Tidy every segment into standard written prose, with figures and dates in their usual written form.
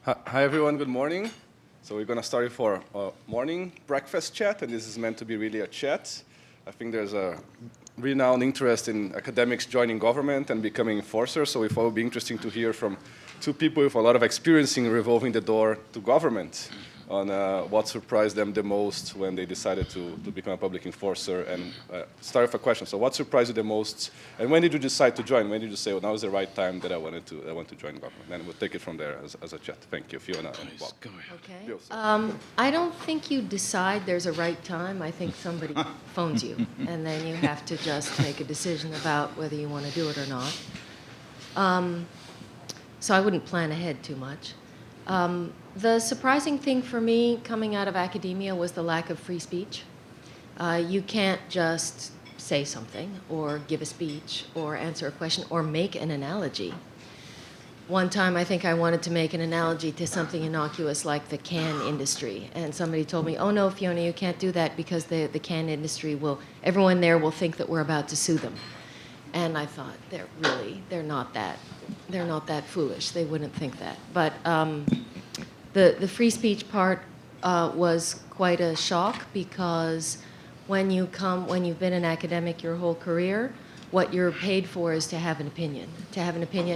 Hi everyone, good morning. So we're going to start for a morning breakfast chat, and this is meant to be really a chat. I think there's a renowned interest in academics joining government and becoming enforcers, so we thought it would be interesting to hear from two people with a lot of experience in revolving the door to government on what surprised them the most when they decided to become a public enforcer. And start with a question. So what surprised you the most, and when did you decide to join? When did you say, well, now is the right time that I want to join government? And we'll take it from there as a chat. Thank you, Fiona and Bob. Go ahead. Okay. Bill, sorry. I don't think you decide there's a right time. I think somebody phones you, and then you have to just make a decision about whether you want to do it or not. So I wouldn't plan ahead too much. The surprising thing for me coming out of academia was the lack of free speech. You can't just say something or give a speech or answer a question or make an analogy. One time I think I wanted to make an analogy to something innocuous like the can industry, and somebody told me, oh no, Fiona, you can't do that because the can industry everyone there will think that we're about to sue them. And I thought, they're not that foolish. They wouldn't think that. But the free speech part was quite a shock, because when you've been an academic your whole career, what you're paid for is to have an opinion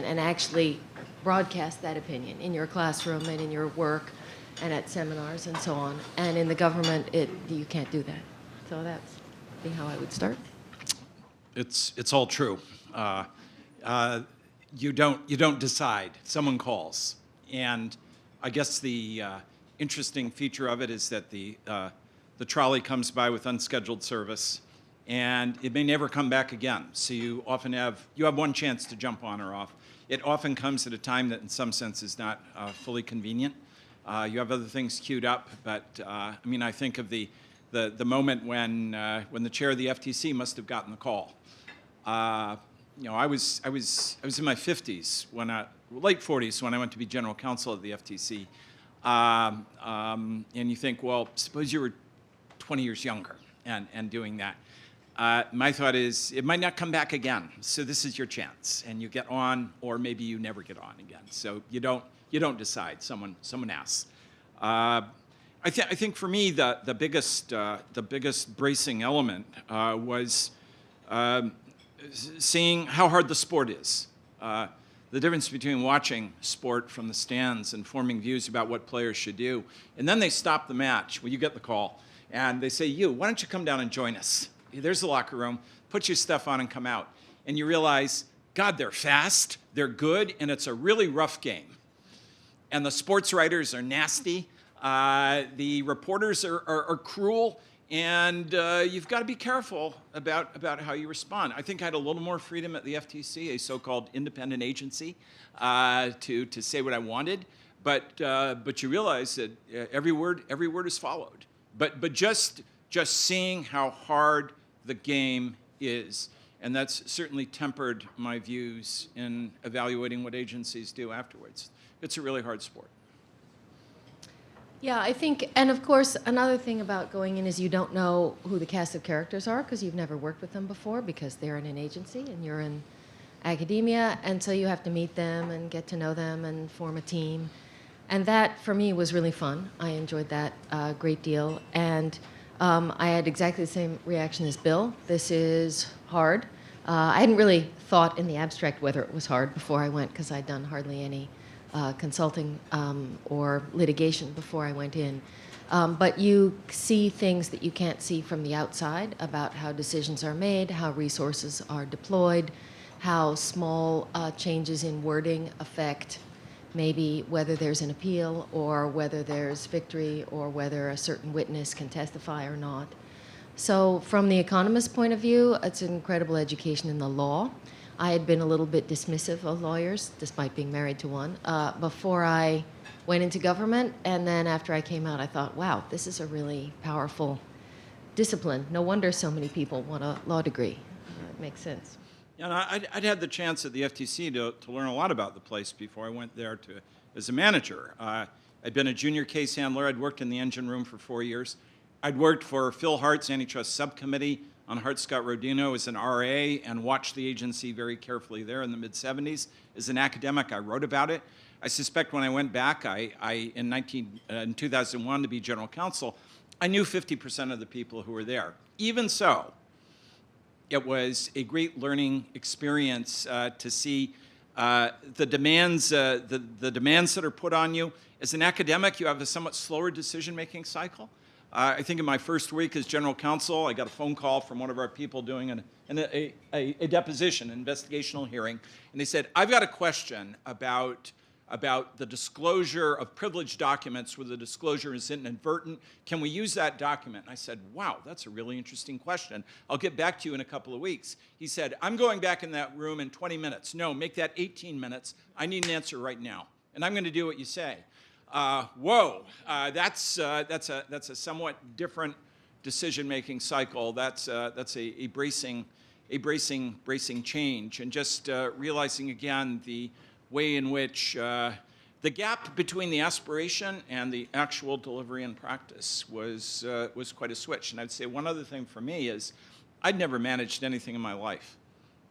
and actually broadcast that opinion in your classroom and in your work and at seminars and so on. And in the government, you can't do that. So that's how I would start. It's all true. You don't decide. Someone calls, and I guess the interesting feature of it is that the trolley comes by with unscheduled service, and it may never come back again. So you often have one chance to jump on or off. It often comes at a time that, in some sense, is not fully convenient. You have other things queued up, but I mean, I think of the moment when the chair of the FTC must have gotten the call. I was in my 50s late 40s when I went to be general counsel of the FTC, and you think, well, suppose you were 20 years younger and doing that. My thought is it might not come back again, so this is your chance, and you get on, or maybe you never get on again. So you don't decide. Someone asks. I think for me the biggest bracing element was seeing how hard the sport is. The difference between watching sport from the stands and forming views about what players should do, and then they stop the match. Well, you get the call, and they say, why don't you come down and join us? There's the locker room. Put your stuff on and come out. And you realize, God, they're fast, they're good, and it's a really rough game. And the sports writers are nasty. The reporters are cruel. And you've got to be careful about how you respond. I think I had a little more freedom at the FTC, a so-called independent agency, to say what I wanted. But you realize that every word is followed. But just seeing how hard the game is, and that's certainly tempered my views in evaluating what agencies do afterwards. It's a really hard sport. Yeah, I think, and of course, another thing about going in is you don't know who the cast of characters are because you've never worked with them before, because they're in an agency and you're in academia, and so you have to meet them and get to know them and form a team. And that, for me, was really fun. I enjoyed that a great deal. And I had exactly the same reaction as Bill. This is hard. I hadn't really thought in the abstract whether it was hard before I went, because I'd done hardly any consulting or litigation before I went in. But you see things that you can't see from the outside about how decisions are made, how resources are deployed, how small changes in wording affect maybe whether there's an appeal or whether there's victory or whether a certain witness can testify or not. So from the economist's point of view, it's an incredible education in the law. I had been a little bit dismissive of lawyers, despite being married to one, before I went into government. And then after I came out, I thought, wow, this is a really powerful discipline. No wonder so many people want a law degree. It makes sense. Yeah, I'd had the chance at the FTC to learn a lot about the place before I went there as a manager. I'd been a junior case handler. I'd worked in the engine room for 4 years. I'd worked for Phil Hart's antitrust subcommittee on Hart-Scott-Rodino as an RA and watched the agency very carefully there in the mid-'70s. As an academic, I wrote about it. I suspect when I went back in 2001 to be general counsel, I knew 50% of the people who were there. Even so, it was a great learning experience to see the demands that are put on you. As an academic, you have a somewhat slower decision-making cycle. I think in my first week as general counsel, I got a phone call from one of our people doing a deposition, an investigational hearing, and they said, I've got a question about the disclosure of privileged documents where the disclosure is inadvertent. Can we use that document? And I said, wow, that's a really interesting question. I'll get back to you in a couple of weeks. He said, I'm going back in that room in 20 minutes. No, make that 18 minutes. I need an answer right now, and I'm going to do what you say. Whoa, that's a somewhat different decision-making cycle. That's a bracing change, and just realizing again the way in which the gap between the aspiration and the actual delivery in practice was quite a switch. And I'd say one other thing for me is I'd never managed anything in my life.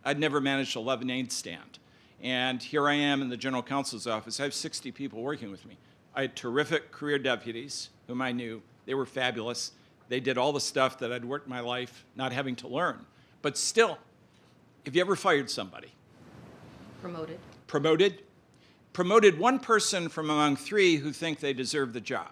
I'd never managed a lemonade stand. And here I am in the general counsel's office. I have 60 people working with me. I had terrific career deputies whom I knew. They were fabulous. They did all the stuff that I'd worked my life not having to learn. But still, have you ever fired somebody? Promoted one person from among three who think they deserve the job.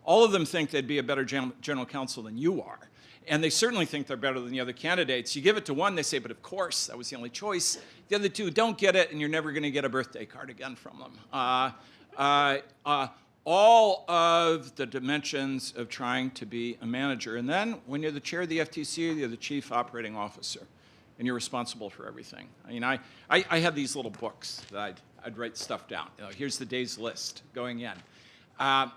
All of them think they'd be a better general counsel than you are. And they certainly think they're better than the other candidates. You give it to one, they say, but of course, that was the only choice. The other two don't get it, and you're never going to get a birthday card again from them. All of the dimensions of trying to be a manager. And then when you're the chair of the FTC, you're the chief operating officer, and you're responsible for everything. I mean, I had these little books that I'd write stuff down. You know, here's the day's list going in. I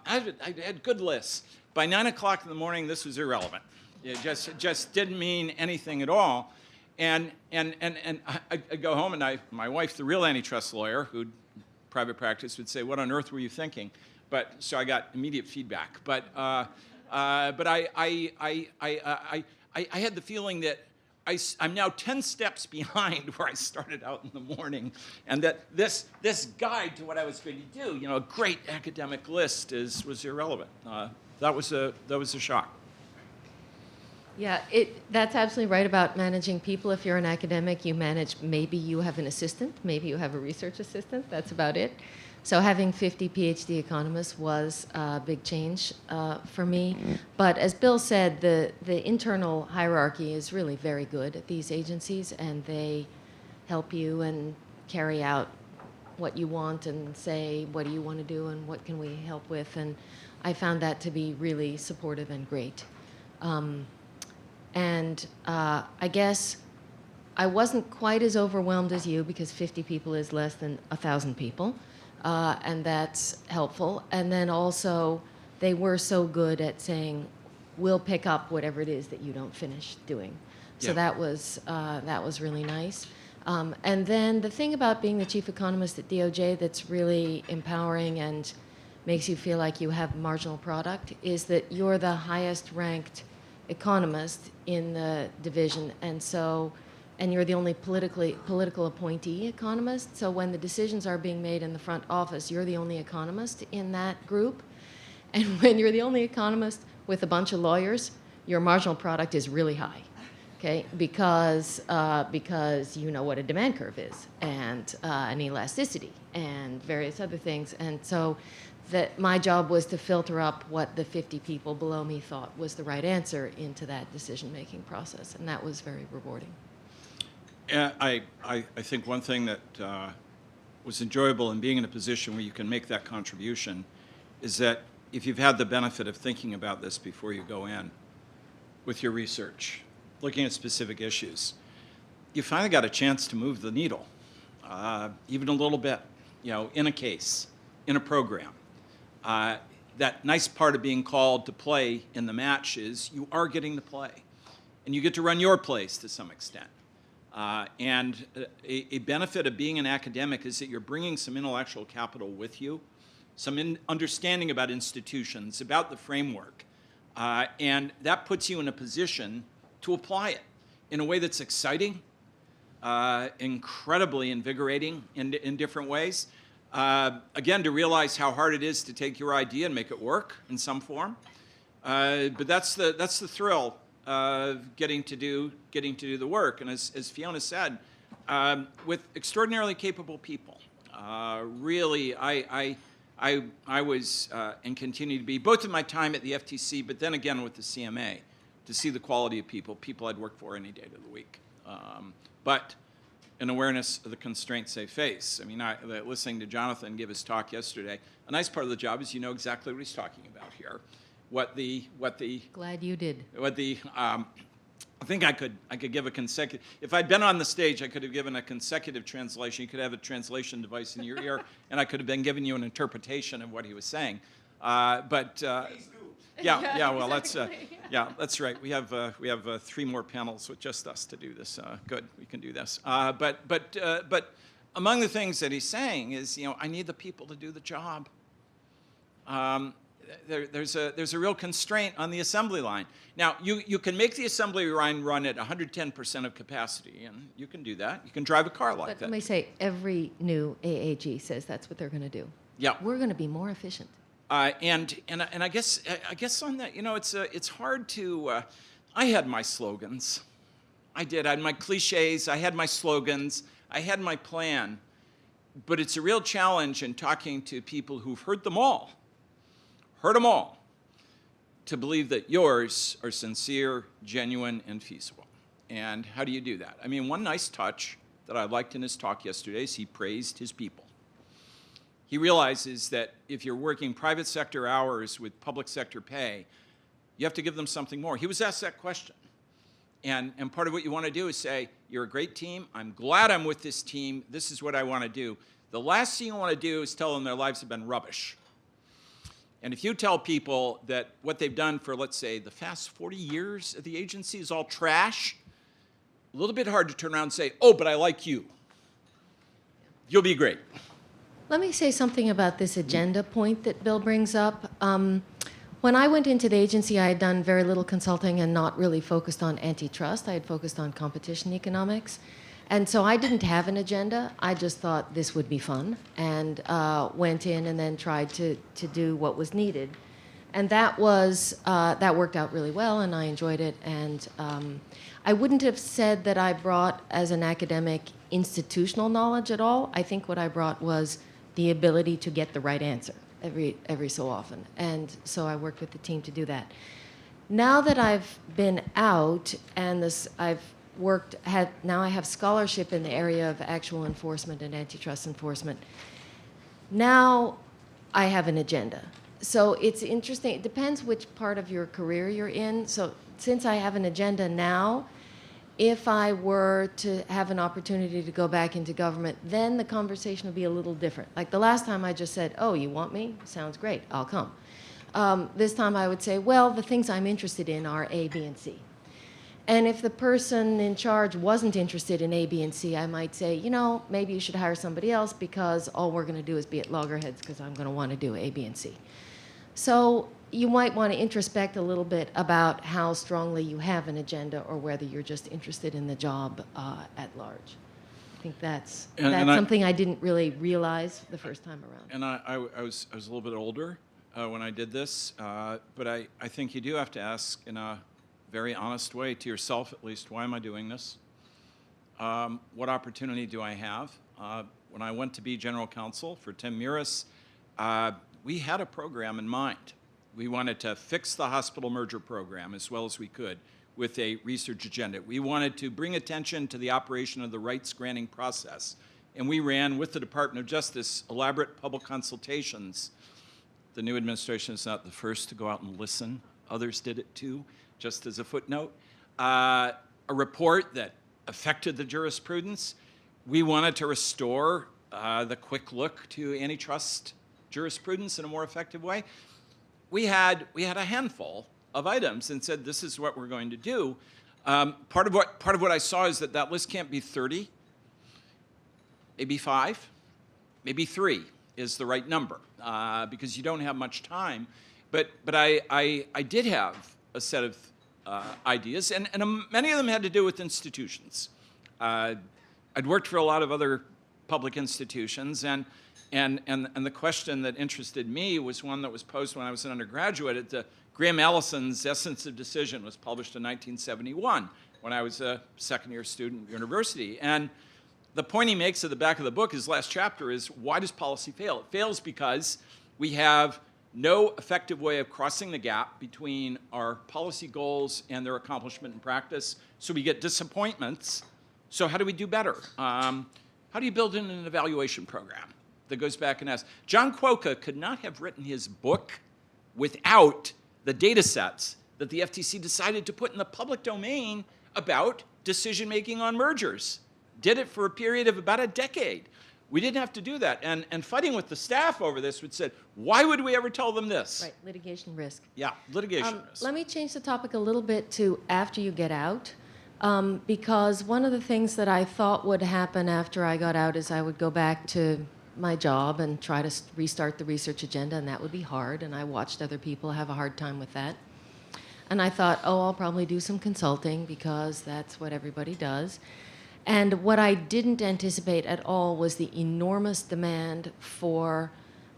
had good lists. By 9 o'clock in the morning, this was irrelevant. It just didn't mean anything at all. And I go home, and my wife, the real antitrust lawyer, who'd private practice, would say, what on earth were you thinking? So I got immediate feedback. But I had the feeling that I'm now 10 steps behind where I started out in the morning, and that this guide to what I was going to do, you know, a great academic list, was irrelevant. That was a shock. Yeah, that's absolutely right about managing people. If you're an academic, maybe you have an assistant, maybe you have a research assistant, that's about it. So having 50 PhD economists was a big change for me. But as Bill said, the internal hierarchy is really very good at these agencies, and they help you and carry out what you want and say, what do you want to do and what can we help with? And I found that to be really supportive and great. I guess I wasn't quite as overwhelmed as you, because 50 people is less than 1,000 people. And that's helpful. And then also, they were so good at saying, we'll pick up whatever it is that you don't finish doing. So that was really nice. And then the thing about being the chief economist at DOJ that's really empowering and makes you feel like you have marginal product is that you're the highest ranked economist in the division, and you're the only political appointee economist. So when the decisions are being made in the front office, you're the only economist in that group. And when you're the only economist with a bunch of lawyers, your marginal product is really high, okay? Because you know what a demand curve is, and an elasticity, and various other things. And so my job was to filter up what the 50 people below me thought was the right answer into that decision-making process, and that was very rewarding. I think one thing that was enjoyable in being in a position where you can make that contribution is that if you've had the benefit of thinking about this before you go in with your research, looking at specific issues, you finally got a chance to move the needle, even a little bit, you know, in a case, in a program. That nice part of being called to play in the match is you are getting to play, and you get to run your plays to some extent. And a benefit of being an academic is that you're bringing some intellectual capital with you, some understanding about institutions, about the framework, and that puts you in a position to apply it in a way that's exciting, incredibly invigorating in different ways. Again, to realize how hard it is to take your idea and make it work in some form. But that's the thrill of getting to do the work. And as Fiona said, with extraordinarily capable people, really, I was and continue to be, both in my time at the FTC, but then again with the CMA, to see the quality of people I'd work for any day of the week. But an awareness of the constraints they face. I mean, listening to Jonathan give his talk yesterday, a nice part of the job is you know exactly what he's talking about here. Glad you did. I think I could give a consecutive, if I'd been on the stage, I could have given a consecutive translation. You could have a translation device in your ear, and I could have been giving you an interpretation of what he was saying. Yeah, well, that's right. We have 3 more panels with just us to do this. Good, we can do this. But among the things that he's saying is, I need the people to do the job. There's a real constraint on the assembly line. Now, you can make the assembly line run at 110% of capacity, and you can do that. You can drive a car like that. Let me say, every new AAG says that's what they're going to do. Yeah, we're going to be more efficient. And I guess on that, it's hard to. I had my slogans. I did. I had my cliches. I had my slogans. I had my plan. But it's a real challenge in talking to people who've heard them all, to believe that yours are sincere, genuine, and feasible. And how do you do that? I mean, one nice touch that I liked in his talk yesterday is he praised his people. He realizes that if you're working private sector hours with public sector pay, you have to give them something more. He was asked that question. And part of what you want to do is say, you're a great team. I'm glad I'm with this team. This is what I want to do. The last thing you want to do is tell them their lives have been rubbish. And if you tell people that what they've done for, let's say, the past 40 years of the agency is all trash, a little bit hard to turn around and say, oh, but I like you. You'll be great. Let me say something about this agenda point that Bill brings up. When I went into the agency, I had done very little consulting and not really focused on antitrust. I had focused on competition economics. And so I didn't have an agenda. I just thought this would be fun and went in and then tried to do what was needed. And that worked out really well, and I enjoyed it. And I wouldn't have said that I brought, as an academic, institutional knowledge at all. I think what I brought was the ability to get the right answer every so often. And so I worked with the team to do that. Now that I've been out and now I have scholarship in the area of actual enforcement and antitrust enforcement. Now I have an agenda. So it's interesting. It depends which part of your career you're in. So since I have an agenda now, if I were to have an opportunity to go back into government, then the conversation would be a little different. Like the last time I just said, oh, you want me? Sounds great, I'll come. This time I would say, well, the things I'm interested in are A, B, and C. And if the person in charge wasn't interested in A, B, and C, I might say, maybe you should hire somebody else because all we're going to do is be at loggerheads because I'm going to want to do A, B, and C. So you might want to introspect a little bit about how strongly you have an agenda or whether you're just interested in the job at large. I think that's something I didn't really realize the first time around. And I was a little bit older when I did this, but I think you do have to ask in a very honest way to yourself, at least, why am I doing this? What opportunity do I have? When I went to be general counsel for Tim Muris, we had a program in mind. We wanted to fix the hospital merger program as well as we could with a research agenda. We wanted to bring attention to the operation of the rights granting process. And we ran with the Department of Justice elaborate public consultations. The new administration is not the first to go out and listen. Others did it too, just as a footnote. A report that affected the jurisprudence. We wanted to restore the quick look to antitrust jurisprudence in a more effective way. We had a handful of items and said, this is what we're going to do. Part of what I saw is that list can't be 30, maybe 5, maybe 3 is the right number because you don't have much time. But I did have a set of ideas, and many of them had to do with institutions. I'd worked for a lot of other public institutions, and And the question that interested me was one that was posed when I was an undergraduate. Graham Allison's Essence of Decision was published in 1971 when I was a second-year student at university. And the point he makes at the back of the book, his last chapter, is why does policy fail? It fails because we have no effective way of crossing the gap between our policy goals and their accomplishment in practice. So we get disappointments. So how do we do better? How do you build in an evaluation program that goes back and asks? John Quokka could not have written his book without the data sets that the FTC decided to put in the public domain about decision-making on mergers. Did it for a period of about a decade. We didn't have to do that. And fighting with the staff over this would say, why would we ever tell them this? Right, litigation risk. Yeah, litigation risk. Let me change the topic a little bit to after you get out, because one of the things that I thought would happen after I got out is I would go back to my job and try to restart the research agenda, and that would be hard, and I watched other people have a hard time with that. And I thought, oh, I'll probably do some consulting because that's what everybody does. And what I didn't anticipate at all was the enormous demand for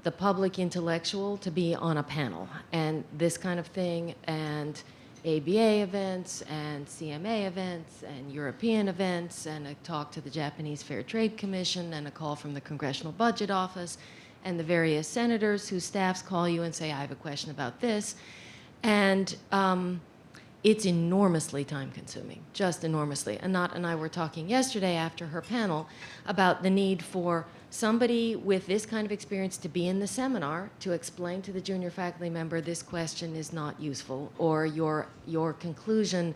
the public intellectual to be on a panel. And this kind of thing, and ABA events, and CMA events, and European events, and a talk to the Japanese Fair Trade Commission, and a call from the Congressional Budget Office, and the various senators whose staffs call you and say, I have a question about this. And it's enormously time-consuming, just enormously. Anat and I were talking yesterday after her panel about the need for somebody with this kind of experience to be in the seminar to explain to the junior faculty member this question is not useful, or your conclusion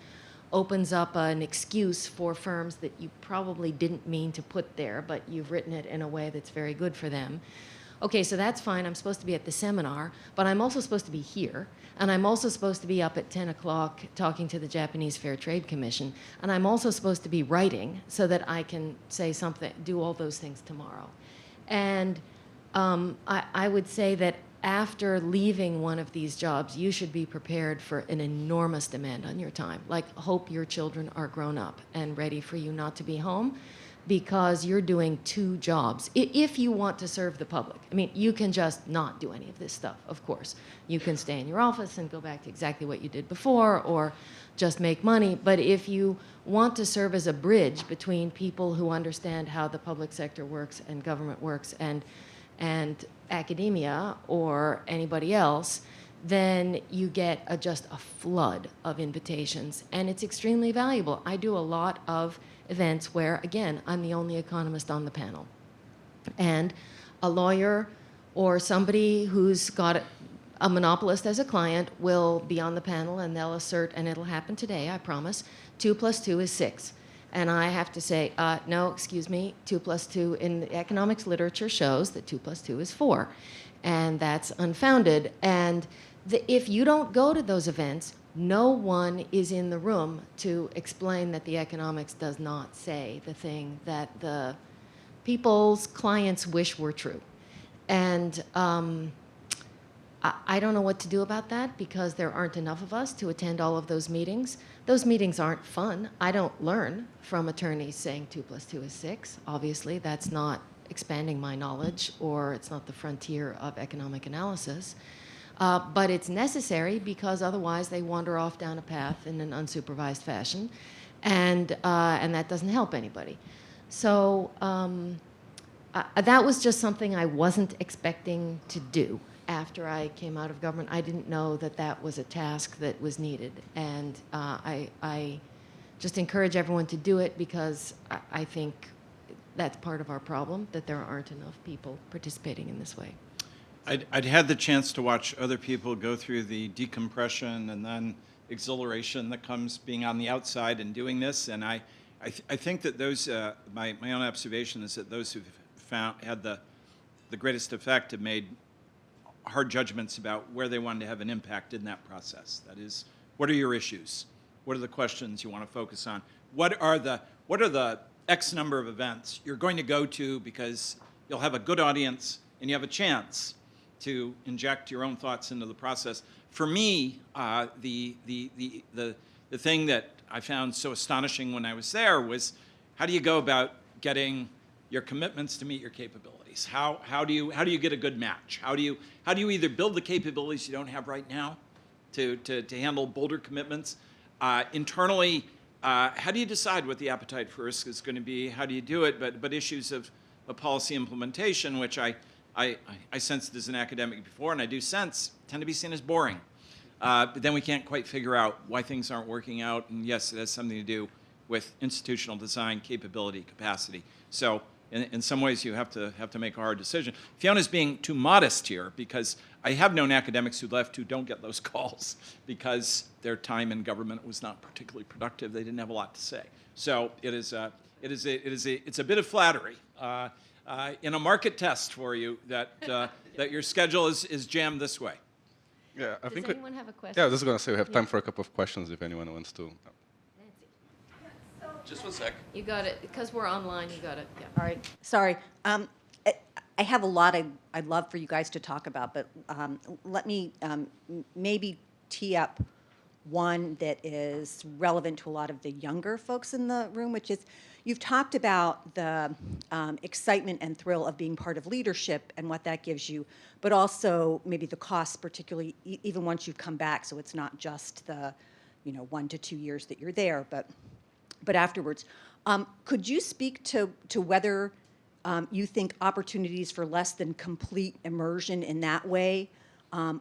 opens up an excuse for firms that you probably didn't mean to put there, but you've written it in a way that's very good for them. Okay, so that's fine. I'm supposed to be at the seminar, but I'm also supposed to be here. And I'm also supposed to be up at 10 o'clock talking to the Japanese Fair Trade Commission. And I'm also supposed to be writing so that I can say something, do all those things tomorrow. And I would say that after leaving one of these jobs, you should be prepared for an enormous demand on your time. Like, hope your children are grown up and ready for you not to be home, because you're doing two jobs. If you want to serve the public. I mean, you can just not do any of this stuff, of course. You can stay in your office and go back to exactly what you did before, or just make money. But if you want to serve as a bridge between people who understand how the public sector works and government works and academia or anybody else, then you get just a flood of invitations. And it's extremely valuable. I do a lot of events where, again, I'm the only economist on the panel. And a lawyer or somebody who's got a monopolist as a client will be on the panel, and they'll assert, and it'll happen today, I promise, 2 + 2 is 6. And I have to say, no, excuse me, 2 + 2 in the economics literature shows that 2 + 2 is 4. And that's unfounded. And if you don't go to those events, no one is in the room to explain that the economics does not say the thing that the people's clients wish were true. And I don't know what to do about that, because there aren't enough of us to attend all of those meetings. Those meetings aren't fun. I don't learn from attorneys saying 2 + 2 is 6. Obviously, that's not expanding my knowledge, or it's not the frontier of economic analysis. But it's necessary, because otherwise they wander off down a path in an unsupervised fashion, and that doesn't help anybody. So that was just something I wasn't expecting to do after I came out of government. I didn't know that that was a task that was needed, and I just encourage everyone to do it, because I think that's part of our problem, that there aren't enough people participating in this way. I'd had the chance to watch other people go through the decompression and then exhilaration that comes being on the outside and doing this, and I think that those my own observation is that those who've had the greatest effect have made hard judgments about where they wanted to have an impact in that process. That is, what are your issues? What are the questions you want to focus on? What are the X number of events you're going to go to because you'll have a good audience and you have a chance to inject your own thoughts into the process? For me, the thing that I found so astonishing when I was there was, how do you go about getting your commitments to meet your capabilities? capabilities. How do you get a good match? How do you either build the capabilities you don't have right now to handle bolder commitments? Internally, how do you decide what the appetite for risk is going to be? How do you do it? But issues of policy implementation, which I sensed as an academic before, and I do sense, tend to be seen as boring. But then we can't quite figure out why things aren't working out. And yes, it has something to do with institutional design, capability, capacity. So in some ways, you have to make a hard decision. Fiona's being too modest here, because I have known academics who left who don't get those calls because their time in government was not particularly productive. They didn't have a lot to say. So it's a bit of flattery in a market test for you that that your schedule is jammed this way. Yeah, I think. Does anyone have a question? Yeah, I was just going to say we have time for a couple of questions if anyone wants to. Just one sec. You got it, because we're online, you got it, yeah. All right, sorry. I have a lot I'd love for you guys to talk about, but let me maybe tee up one that is relevant to a lot of the younger folks in the room, which is you've talked about the excitement and thrill of being part of leadership and what that gives you, but also maybe the costs, particularly even once you've come back, so it's not just the 1 to 2 years that you're there, but afterwards. Could you speak to whether you think opportunities for less than complete immersion in that way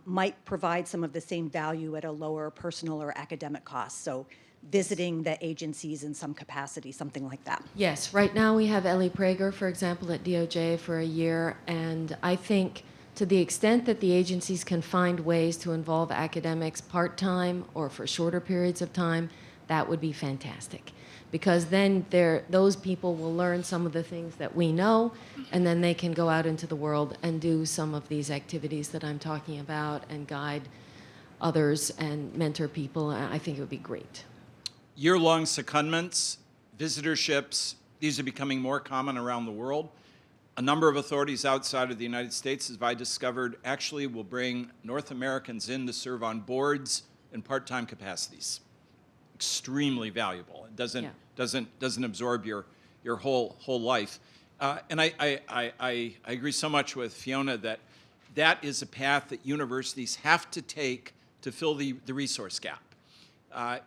might provide some of the same value at a lower personal or academic cost? So visiting the agencies in some capacity, something like that. Yes, right now we have Ellie Prager, for example, at DOJ for a year, and I think to the extent that the agencies can find ways to involve academics part-time or for shorter periods of time, that would be fantastic. Because then those people will learn some of the things that we know, and then they can go out into the world and do some of these activities that I'm talking about and guide others and mentor people. I think it would be great. Year-long secondments, visitorships, these are becoming more common around the world. A number of authorities outside of the United States, as I discovered, actually will bring North Americans in to serve on boards in part-time capacities. Extremely valuable. It doesn't absorb your whole life. And I agree so much with Fiona that is a path that universities have to take to fill the resource gap,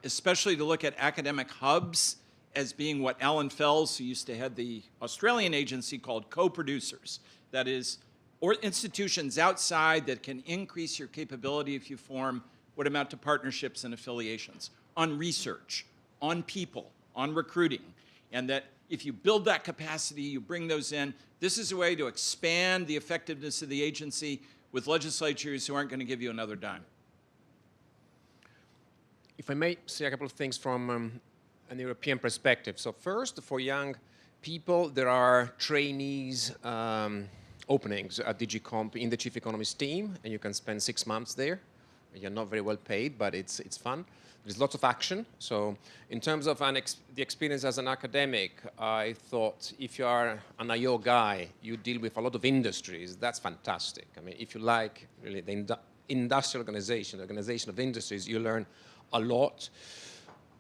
especially to look at academic hubs as being what Alan Fels, who used to head the Australian agency, called co-producers. That is, or institutions outside that can increase your capability if you form what amount to partnerships and affiliations on research, on people, on recruiting, and that if you build that capacity, you bring those in. This is a way to expand the effectiveness of the agency with legislatures who aren't going to give you another dime. If I may say a couple of things from an European perspective. So first, for young people, there are trainees openings at DG Comp in the chief economist team, and you can spend 6 months there. You're not very well paid, but it's fun. There's lots of action. So in terms of the experience as an academic, I thought if you are an I/O guy, you deal with a lot of industries. That's fantastic. I mean, if you like really the industrial organization, the organization of industries, you learn a lot.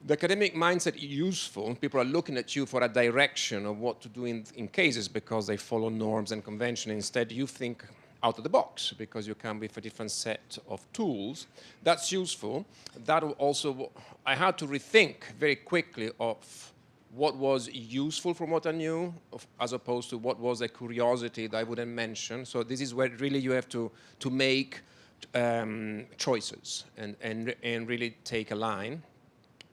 The academic mindset is useful. People are looking at you for a direction of what to do in cases because they follow norms and convention. Instead, you think out of the box because you come with a different set of tools. That's useful. That also, I had to rethink very quickly of what was useful from what I knew as opposed to what was a curiosity that I wouldn't mention. So this is where really you have to make choices and really take a line.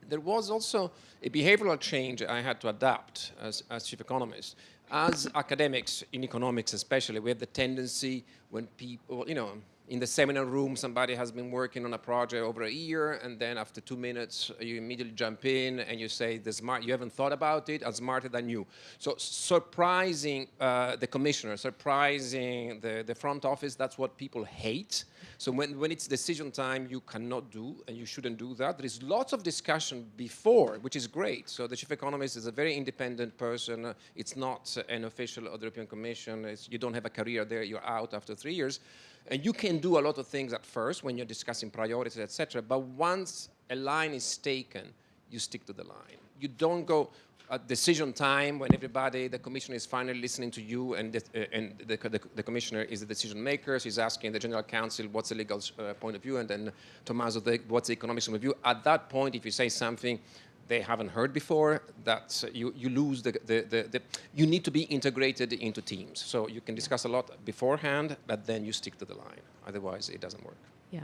There was also a behavioral change I had to adapt as chief economist. As academics in economics especially, we have the tendency when people, in the seminar room, somebody has been working on a project over a year, and then after 2 minutes, you immediately jump in and you say, you haven't thought about it, as smarter than you. So surprising the commissioner, surprising the front office, that's what people hate. So when it's decision time, you cannot do, and you shouldn't do that. There is lots of discussion before, which is great. So the chief economist is a very independent person. It's not an official of the European Commission. You don't have a career there. You're out after 3 years. And you can do a lot of things at first when you're discussing priorities, etc. But once a line is taken, you stick to the line. You don't go, at decision time when everybody, the commissioner is finally listening to you, and the commissioner is the decision maker. He's asking the general counsel what's the legal point of view, and then Tommaso, what's the economic point of view. At that point, if you say something they haven't heard before, that's you lose you need to be integrated into teams. So you can discuss a lot beforehand, but then you stick to the line. Otherwise, it doesn't work. Yeah.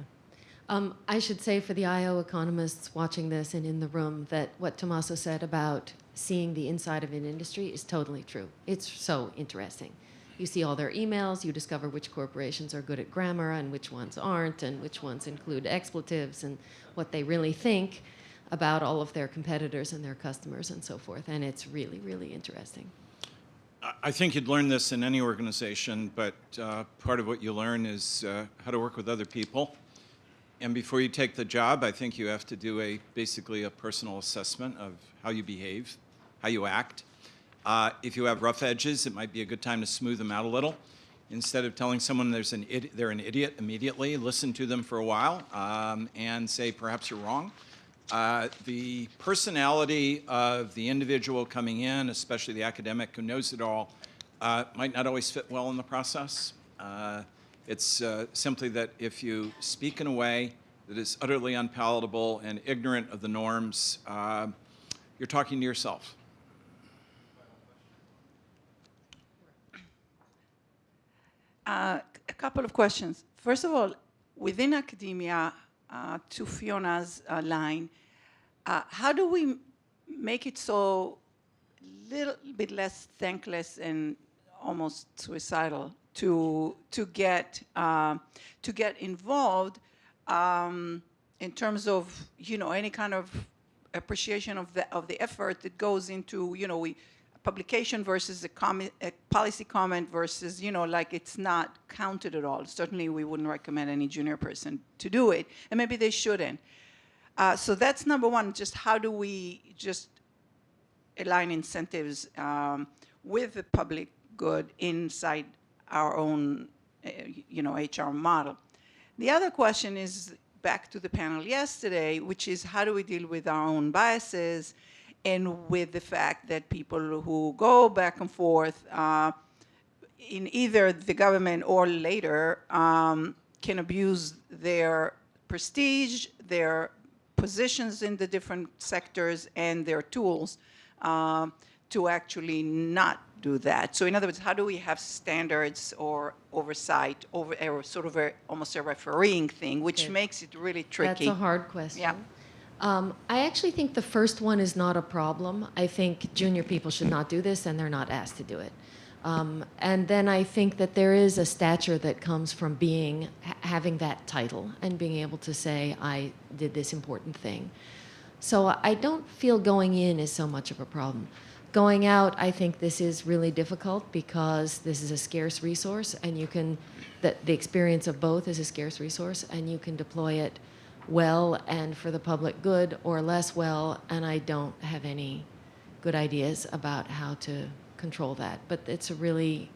I should say for the IO economists watching this and in the room that what Tommaso said about seeing the inside of an industry is totally true. It's so interesting. You see all their emails, you discover which corporations are good at grammar and which ones aren't, and which ones include expletives and what they really think about all of their competitors and their customers and so forth. And it's really, really interesting. I think you'd learn this in any organization, but part of what you learn is how to work with other people. And before you take the job, I think you have to do basically a personal assessment of how you behave, how you act. If you have rough edges, it might be a good time to smooth them out a little. Instead of telling someone they're an idiot immediately, listen to them for a while and say, perhaps you're wrong. The personality of the individual coming in, especially the academic who knows it all, might not always fit well in the process. It's simply that if you speak in a way that is utterly unpalatable and ignorant of the norms, you're talking to yourself. A couple of questions. First of all, within academia, to Fiona's line, how do we make it so little bit less thankless and almost suicidal to get involved in terms of any kind of appreciation of the effort that goes into publication versus a policy comment versus like it's not counted at all. Certainly, we wouldn't recommend any junior person to do it, and maybe they shouldn't. So that's number one. Just how do we just align incentives with the public good inside our own, HR model? The other question is back to the panel yesterday, which is how do we deal with our own biases and with the fact that people who go back and forth in either the government or later can abuse their prestige, their positions in the different sectors, and their tools to actually not do that. So in other words, how do we have standards or oversight over sort of almost a refereeing thing, which makes it really tricky? That's a hard question. Yeah. I actually think the first one is not a problem. I think junior people should not do this, and they're not asked to do it. And then I think that there is a stature that comes from having that title and being able to say, I did this important thing. So I don't feel going in is so much of a problem. Going out, I think this is really difficult because this is a scarce resource, and the experience of both is a scarce resource, and you can deploy it well and for the public good or less well, and I don't have any good ideas about how to control that. But it's a really,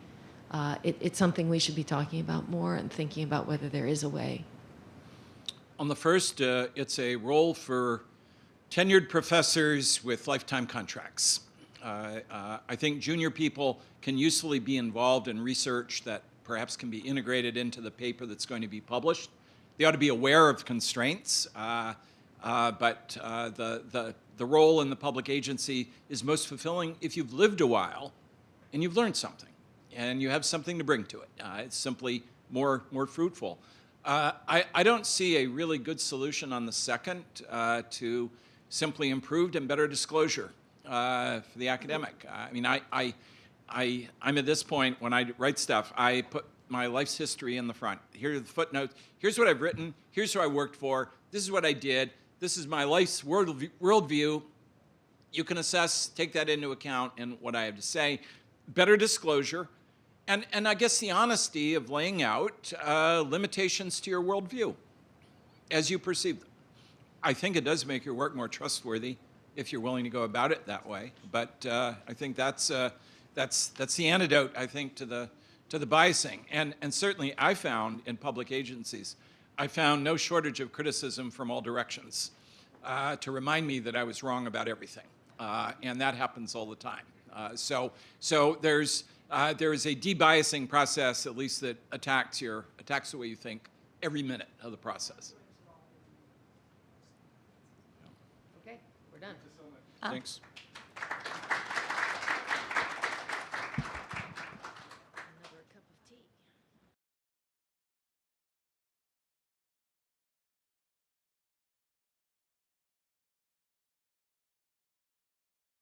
it's something we should be talking about more and thinking about whether there is a way. On the first, it's a role for tenured professors with lifetime contracts. I think junior people can usefully be involved in research that perhaps can be integrated into the paper that's going to be published. They ought to be aware of constraints, but the role in the public agency is most fulfilling if you've lived a while and you've learned something and you have something to bring to it. It's simply more fruitful. I don't see a really good solution on the second to simply improved and better disclosure for the academic. I mean, I'm at this point, when I write stuff, I put my life's history in the front. Here are the footnotes. Here's what I've written. Here's who I worked for. This is what I did. This is my life's worldview. You can assess, take that into account in what I have to say. Better disclosure. And I guess the honesty of laying out limitations to your worldview as you perceive them. I think it does make your work more trustworthy if you're willing to go about it that way. But I think that's the antidote, I think, to the biasing. And certainly I found in public agencies, I found no shortage of criticism from all directions to remind me that I was wrong about everything. and that happens all the time. So there is a debiasing process, at least that attacks the way you think every minute of the process. Okay, we're done. Thanks.